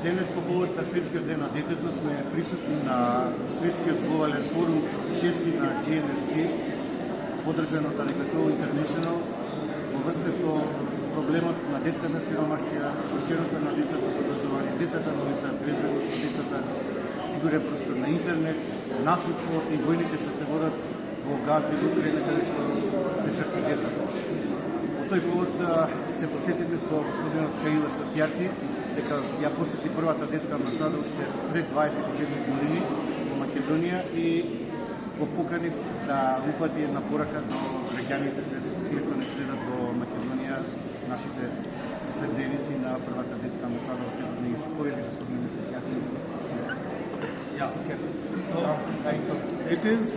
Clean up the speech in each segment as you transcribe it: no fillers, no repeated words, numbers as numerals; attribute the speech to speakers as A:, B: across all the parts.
A: Денес по повод на Светскиот ден на детето сме присутни на Светскиот глобален форум 6 на GNFC, подржан од Alligator International, во врска со проблемот на детската сиромаштија, исклученоста на децата од образование, децата на улица, безбедност на децата, сигурен простор на интернет, насилство и војните што се водат во Газа и Украина, каде што се жртви децата. По тој повод се посетивме со господинот Каила Сатјарти, дека ја посети првата детска амбасада уште пред 24 години во Македонија и го поканив да упати една порака до граѓаните што не следат во Македонија, нашите следбеници на првата детска амбасада во Светот на Јушковија, господин Сатјарти.
B: So it is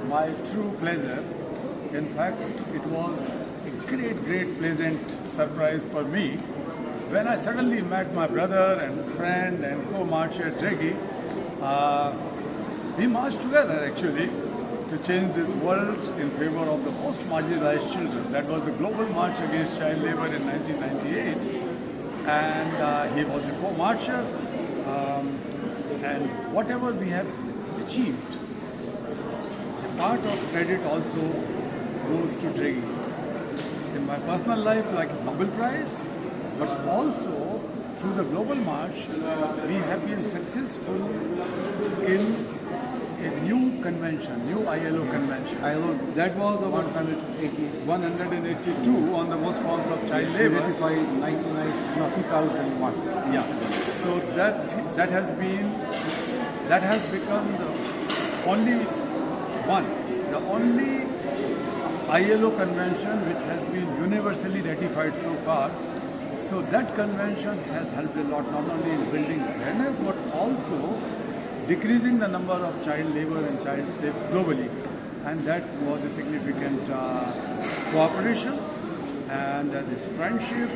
B: my true pleasure. In fact, it was a great pleasant surprise for me when I suddenly met my brother and friend and co-marcher Draghi. We marched together actually to change this world in favor of the most marginalized children. That was the global march against child labor in 1998, and he was a co-marcher. And whatever we have achieved, a part of credit also goes to Draghi. In my personal life, like Nobel Prize, but also through the Global March, we have been successful in a new convention, new ILO convention. That was about 182 on the worst forms of child labor.
A: 2001.
B: Yeah. So that has become the only one, the only ILO convention which has been universally ratified so far. So that convention has helped a lot, not only in building awareness but also decreasing the number of child labor and child slaves globally. And that was a significant cooperation and this friendship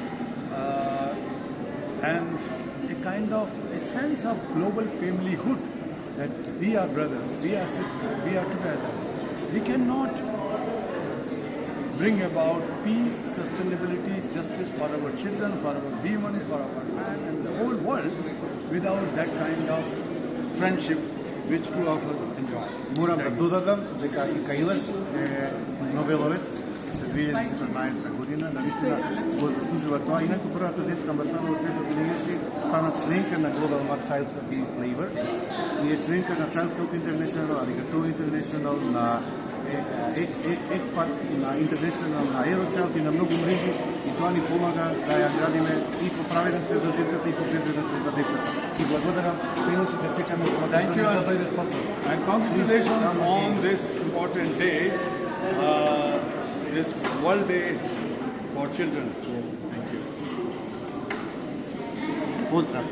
B: and a kind of a sense of global familyhood, that we are brothers, we are sisters, we are together. We cannot bring about peace, sustainability, justice for our children, for our women, for our man, and the whole world without that kind of friendship which two of us enjoy.
A: Морам да додадам дека и Каилаш е Нобеловец за 2014 година, навистина го заслужува тоа. Инаку првата детска амбасада во Светот на Јуши стана членка на Global March Child Against Labor и е членка на Child Help International, Alligator International, на ЕКПАТ, на International, на Aerochild и на многу мрежи, и тоа ни помага да ја градиме и по праведен свет за децата и по безбеден свет за децата. И благодарам, Каилаш, да чекаме да дојдеш повторно.
B: And congratulations on this important day, this World Day for Children. Thank you.
A: Поздрав.